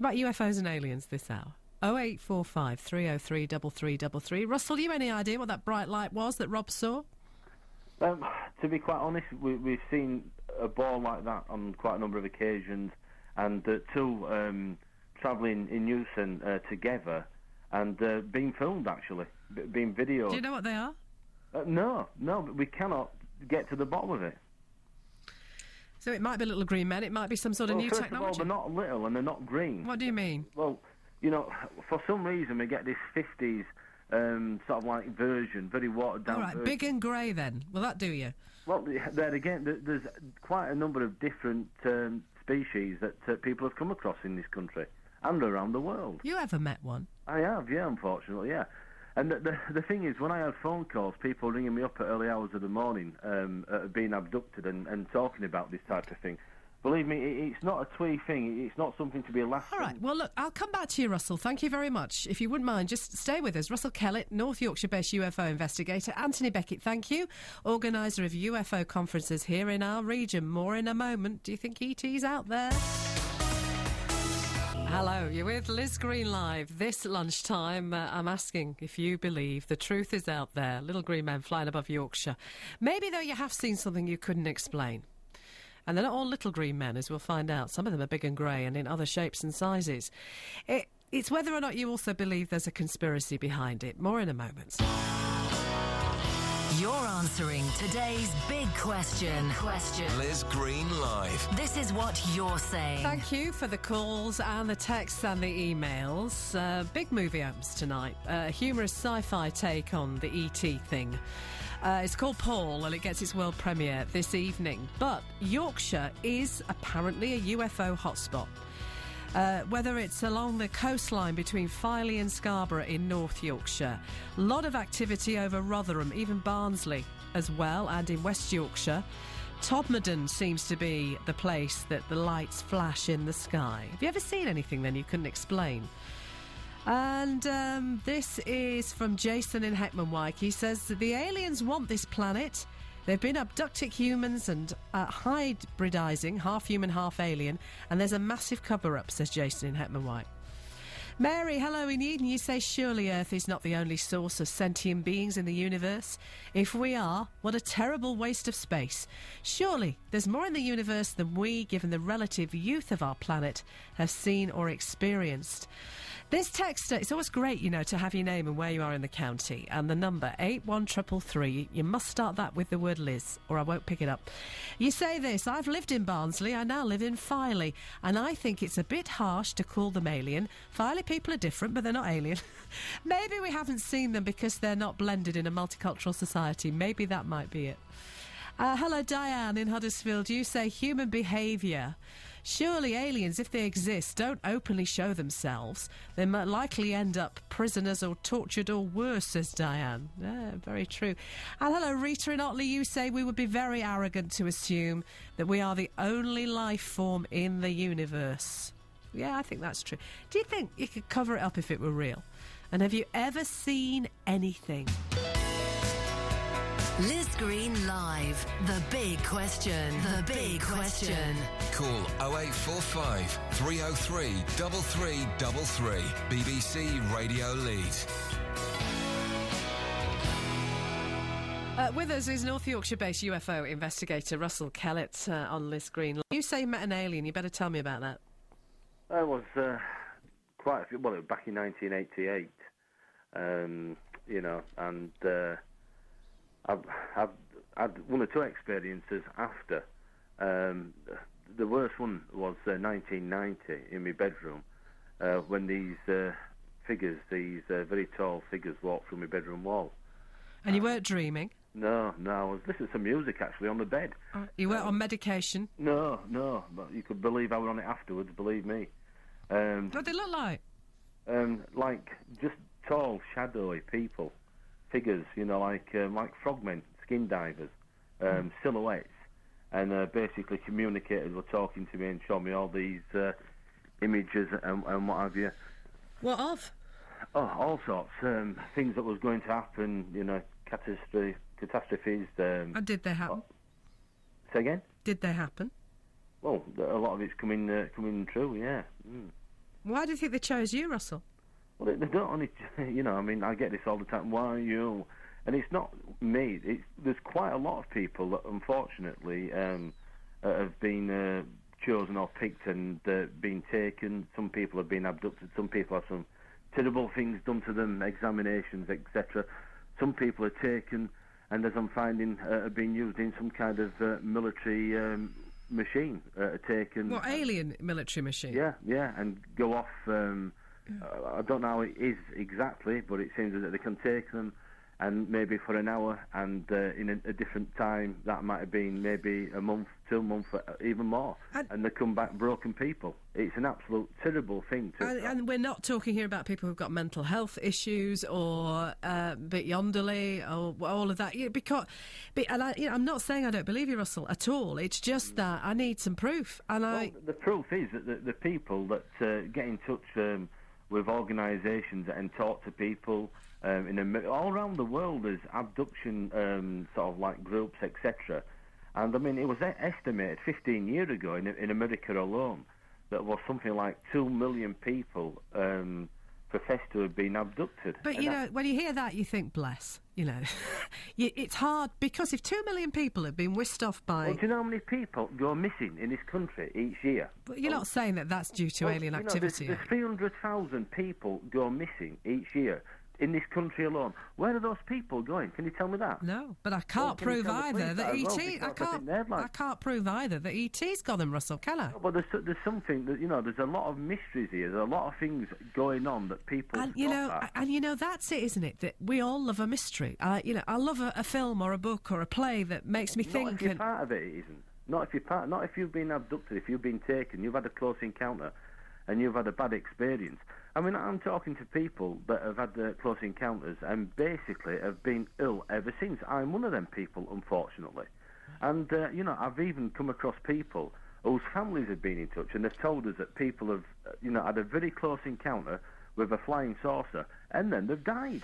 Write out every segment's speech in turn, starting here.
about UFOs and aliens this hour. 0845 303 3333. Russell, you any idea what that bright light was that Rob saw? To be quite honest, we've seen a ball like that on quite a number of occasions, and two travelling in unison together, and being filmed, actually, being videoed. Do you know what they are? No, but we cannot get to the bottom of it. So it might be little green men, it might be some sort of new first technology. Of all, they're not little and they're not green. What do you mean? Well, you know, for some reason we get this 50s sort of like version, very watered down. All right, version. big and grey then. Will that do you? Well, there again, there's quite a number of different species that people have come across in this country and around the world. You ever met one? I have, yeah, unfortunately, yeah. And the thing is, when I had phone calls, people ringing me up at early hours of the morning, being abducted and talking about this type of thing. Believe me, it's not a twee thing. It's not something to be laughed at. All right, well, look, I'll come back to you, Russell. Thank you very much. If you wouldn't mind, just stay with us. Russell Kellett, North Yorkshire-based UFO investigator. Anthony Beckett, thank you, organiser of UFO conferences here in our region. More in a moment. Do you think E.T.'s out there? Hello, you're with Liz Green Live. This lunchtime, I'm asking if you believe the truth is out there. Little green men flying above Yorkshire. Maybe, though, you have seen something you couldn't explain. And they're not all little green men, as we'll find out. Some of them are big and grey and in other shapes and sizes. It's whether or not you also believe there's a conspiracy behind it. More in a moment. You're answering today's big question. Liz Green Live. This is what you're saying. Thank you for the calls and the texts and the emails. Big movie opens tonight. A humorous sci-fi take on the E.T. thing. It's called Paul, and it gets its world premiere this evening. But Yorkshire is apparently a UFO hotspot. Whether it's along the coastline between Filey and Scarborough in North Yorkshire. A lot of activity over Rotherham, even Barnsley as well, and in West Yorkshire. Todmorden seems to be the place that the lights flash in the sky. Have you ever seen anything then you couldn't explain? And this is from Jason in Heckmanwike. He says that the aliens want this planet. They've been abducting humans and hybridising, half human, half alien, and there's a massive cover-up, says Jason in Heckmanwike. Mary, hello in Eden. You say surely Earth is not the only source of sentient beings in the universe. If we are, what a terrible waste of space. Surely there's more in the universe than we, given the relative youth of our planet, have seen or experienced. This texter, it's always great, you know, to have your name and where you are in the county. And the number, 81333. You must start that with the word Liz, or I won't pick it up. You say this: I've lived in Barnsley, I now live in Filey, and I think it's a bit harsh to call them alien. Filey people are different, but they're not alien. Maybe we haven't seen them because they're not blended in a multicultural society. Maybe that might be it. Hello, Diane in Huddersfield. You say human behaviour. Surely aliens, if they exist, don't openly show themselves. They might likely end up prisoners or tortured or worse, says Diane. Yeah, very true. And hello, Rita in Otley. You say we would be very arrogant to assume that we are the only life form in the universe. Yeah, I think that's true. Do you think you could cover it up if it were real? And have you ever seen anything? Liz Green Live. The big question. The big question. Call 0845 303 3333. BBC Radio Leeds. With us is North Yorkshire-based UFO investigator Russell Kellett on Liz Green. You say you met an alien. You better tell me about that. I was quite a few. Well, it was back in 1988. You know, and I've had one or two experiences after. The worst one was 1990 in my bedroom when these figures, these very tall figures, walked through my bedroom wall. And you weren't dreaming? No, I was listening to some music actually on the bed. You weren't on medication? No, but you could believe I was on it afterwards, believe me. What did they look like? Like just tall, shadowy people. Figures, you know, like frogmen, skin divers, silhouettes, and basically communicators were talking to me and showing me all these images and what have you. What of? Oh, all sorts. Things that was going to happen, you know, catastrophes. And did they happen? Say again? Did they happen? Well, a lot of it's coming true, yeah. Why do you think they chose you, Russell? Well, they don't only, you know, I mean, I get this all the time. Why are you? And it's not me. There's quite a lot of people that, unfortunately, have been chosen or picked and been taken. Some people have been abducted. Some people have some terrible things done to them, examinations, etc. Some people are taken, and as I'm finding, are being used in some kind of military machine. Taken. What, alien military machine? Yeah, and go off. I don't know how it is exactly, but it seems that they can take them, and maybe for an hour, and in a different time, that might have been maybe a month, 2 months, even more, and they come back broken people. It's an absolute terrible thing. And we're not talking here about people who've got mental health issues or beyondly or all of that. I'm not saying I don't believe you, Russell, at all. It's just that I need some proof. And the proof is that the people that get in touch with organisations and talk to people all around the world, there's abduction sort of like groups, etc. And I mean, it was estimated 15 years ago in America alone that was something like 2 million people professed to have been abducted. But, you know, when you hear that, you think, bless, you know. It's hard, because if 2 million people have been whisked off by... Well, do you know how many people go missing in this country each year? But you're not saying that that's due to alien activity. There's 300,000 people go missing each year in this country alone. Where are those people going? Can you tell me that? No, but I can't prove either that E.T. I can't prove either that E.T.'s got them, Russell, can I? No, but there's something that, you know, there's a lot of mysteries here. There's a lot of things going on that people. And you know, that's it, isn't it? That we all love a mystery. I love a film or a book or a play that makes me think. Not if you're part of it, it isn't. Not if you've been abducted. If you've been taken, you've had a close encounter, and you've had a bad experience. I mean, I'm talking to people that have had close encounters and basically have been ill ever since. I'm one of them people, unfortunately. And, you know, I've even come across people whose families have been in touch, and they've told us that people have, you know, had a very close encounter with a flying saucer, and then they've died.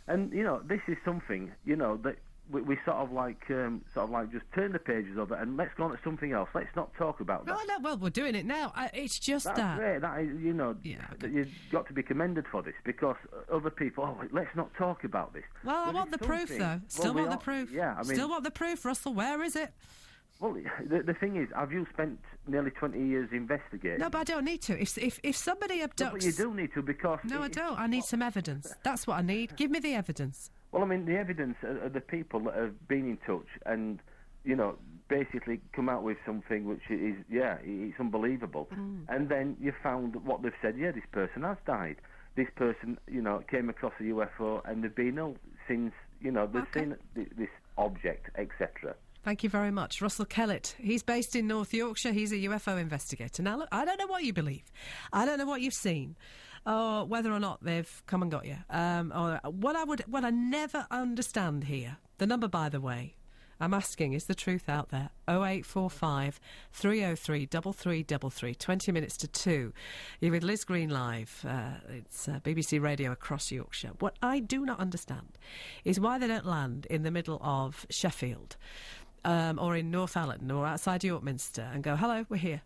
And, you know, this is something, you know, that we sort of like just turn the pages of it and let's go on to something else. Let's not talk about that. No, well, we're doing it now. It's just That's great. That is, you know, that you've got to be commended for this, because other people, let's not talk about this. Well, I want the proof, though. Still want the proof. Yeah, I mean... Still want the proof, Russell. Where is it? Well, the thing is, have you spent nearly 20 years investigating? No, but I don't need to. If somebody abducts... No, but you do need to, because... No, I don't. I need some evidence. That's what I need. Give me the evidence. Well, I mean, the evidence are the people that have been in touch and, you know, basically come out with something which is, it's unbelievable. And then you found what they've said, this person has died. This person, you know, came across a UFO and they've been ill since, you know, they've seen this object, etc. Thank you very much. Russell Kellett. He's based in North Yorkshire. He's a UFO investigator. Now, look, I don't know what you believe. I don't know what you've seen. Or whether or not they've come and got you. Or what I never understand here, the number, by the way, I'm asking, is the truth out there? 0845 303 3333, 20 minutes to 2. You're with Liz Green live. It's BBC Radio across Yorkshire. What I do not understand is why they don't land in the middle of Sheffield or in Northallerton or outside Yorkminster and go, hello, we're here.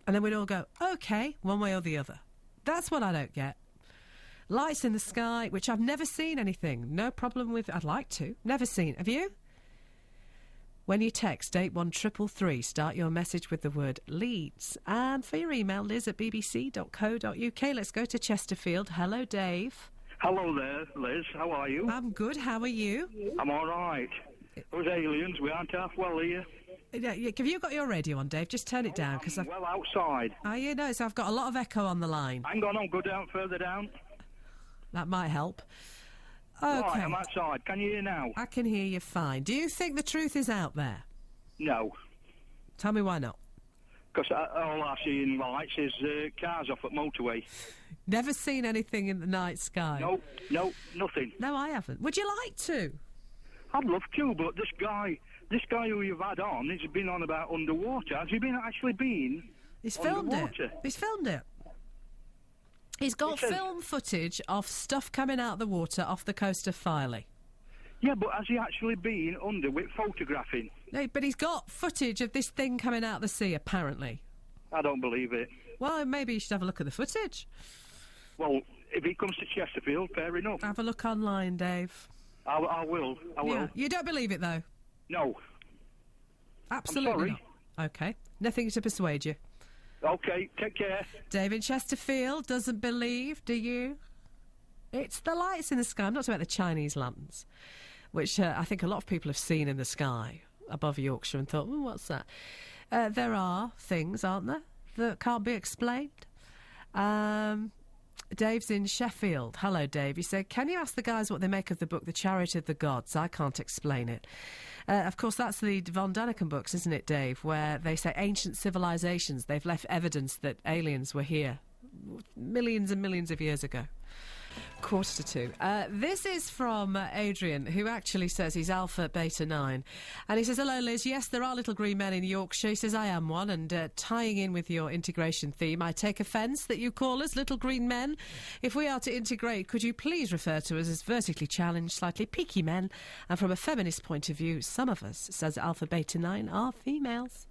And then we'd all go, OK, one way or the other. That's what I don't get. Lights in the sky, which I've never seen anything. No problem with. I'd like to. Never seen. Have you? When you text 81333, start your message with the word Leeds. And for your email, liz@bbc.co.uk. Let's go to Chesterfield. Hello, Dave. Hello there, Liz. How are you? I'm good. How are you? I'm all right. Those aliens, we aren't half well here. Yeah, have you got your radio on, Dave? Just turn it down. I'm well outside. Oh, you know, so I've got a lot of echo on the line. Hang on, I'll go down further down. That might help. Okay. Right, I'm outside. Can you hear now? I can hear you fine. Do you think the truth is out there? No. Tell me why not. Because all I see in lights is cars off at motorway. Never seen anything in the night sky? No, nothing. No, I haven't. Would you like to? I'd love to, but this guy who you've had on, he's been on about underwater. Has he actually been He's filmed underwater? He's filmed it. He's got film footage of stuff coming out of the water off the coast of Filey. Yeah, but has he actually been under with photographing? No, but he's got footage of this thing coming out of the sea, apparently. I don't believe it. Well, maybe you should have a look at the footage. Well, if he comes to Chesterfield, fair enough. Have a look online, Dave. I will. Yeah. You don't believe it, though? No. Absolutely I'm sorry. not. OK. Nothing to persuade you. OK, take care. Dave in Chesterfield doesn't believe, do you? It's the lights in the sky. I'm not talking about the Chinese lanterns, which I think a lot of people have seen in the sky above Yorkshire and thought, what's that? There are things, aren't there, that can't be explained. Dave's in Sheffield. Hello, Dave. He said, can you ask the guys what they make of the book The Chariot of the Gods? I can't explain it. Of course, that's the von Daniken books, isn't it, Dave, where they say ancient civilisations, they've left evidence that aliens were here millions and millions of years ago. 1:45. This is from Adrian, who actually says he's Alpha Beta 9. And he says, hello, Liz. Yes, there are little green men in Yorkshire. He says, I am one. And tying in with your integration theme, I take offence that you call us little green men. If we are to integrate, could you please refer to us as vertically challenged, slightly peaky men? And from a feminist point of view, some of us, says Alpha Beta 9, are females.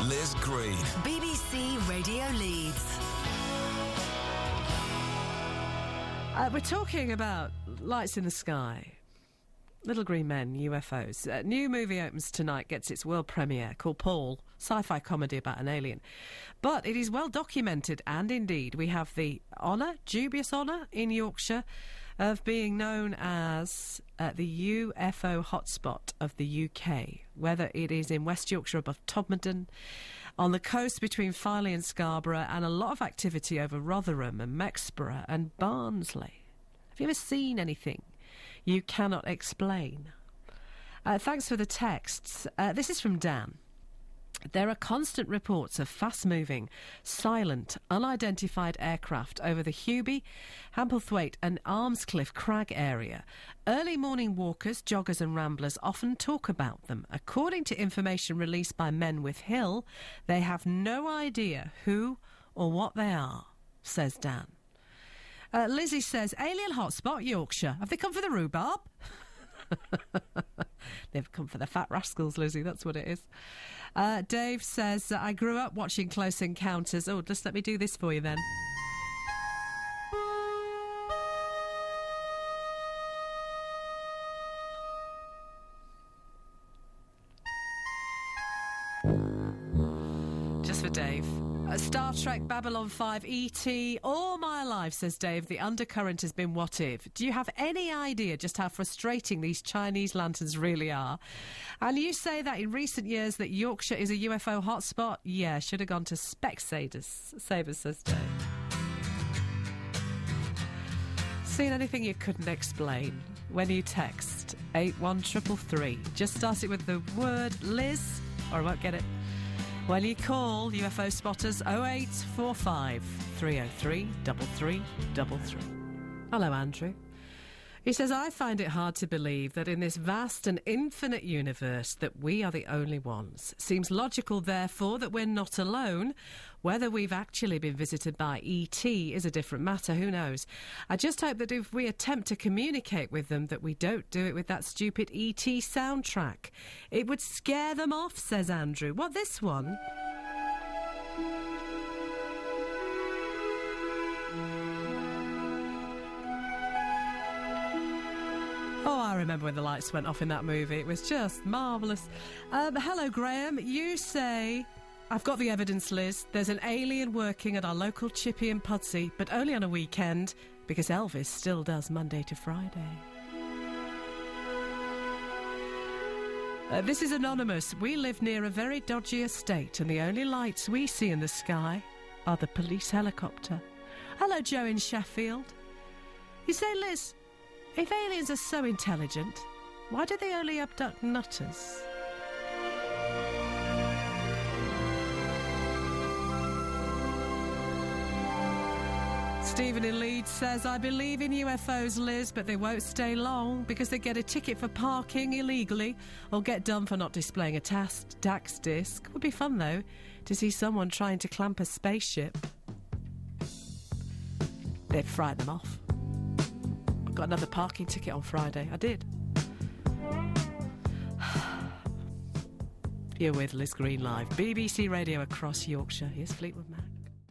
Liz Green. BBC Radio Leeds. We're talking about lights in the sky, little green men, UFOs. New movie opens tonight, gets its world premiere, called Paul, sci-fi comedy about an alien. But it is well documented, and indeed we have the honour, dubious honour, in Yorkshire of being known as the UFO hotspot of the UK, whether it is in West Yorkshire above Todmorden, on the coast between Filey and Scarborough, and a lot of activity over Rotherham and Mexborough and Barnsley. Have you ever seen anything you cannot explain? Thanks for the texts. This is from Dan. There are constant reports of fast-moving, silent, unidentified aircraft over the Hubie, Hamplethwaite and Armscliff Crag area. Early morning walkers, joggers and ramblers often talk about them. According to information released by Menwith Hill, they have no idea who or what they are, says Dan. Lizzie says, alien hotspot, Yorkshire. Have they come for the rhubarb? They've come for the fat rascals, Lizzie, that's what it is. Dave says, I grew up watching Close Encounters. Oh, just let me do this for you then. Just for Dave. Star Trek, Babylon 5, E.T. All my life, says Dave, the undercurrent has been what if. Do you have any idea just how frustrating these Chinese lanterns really are? And you say that in recent years that Yorkshire is a UFO hotspot? Yeah, should have gone to Specsavers, says Dave. Seen anything you couldn't explain? When you text 81333, just start it with the word Liz, or I won't get it. When you call UFO spotters 0845 303 3333. Hello, Andrew. He says, I find it hard to believe that in this vast and infinite universe that we are the only ones. Seems logical, therefore, that we're not alone. Whether we've actually been visited by E.T. is a different matter, who knows? I just hope that if we attempt to communicate with them, that we don't do it with that stupid E.T. soundtrack. It would scare them off, says Andrew. What, this one? Oh, I remember when the lights went off in that movie. It was just marvellous. Hello, Graham. You say, I've got the evidence, Liz. There's an alien working at our local Chippy in Pudsey, but only on a weekend, because Elvis still does Monday to Friday. This is anonymous. We live near a very dodgy estate, and the only lights we see in the sky are the police helicopter. Hello, Joe in Sheffield. You say, Liz, if aliens are so intelligent, why do they only abduct nutters? Stephen in Leeds says, I believe in UFOs, Liz, but they won't stay long because they get a ticket for parking illegally or get done for not displaying a tax disc. Would be fun, though, to see someone trying to clamp a spaceship. They'd frighten them off. Got another parking ticket on Friday. I did. You're with Liz Green Live, BBC Radio across Yorkshire. Here's Fleetwood Mac.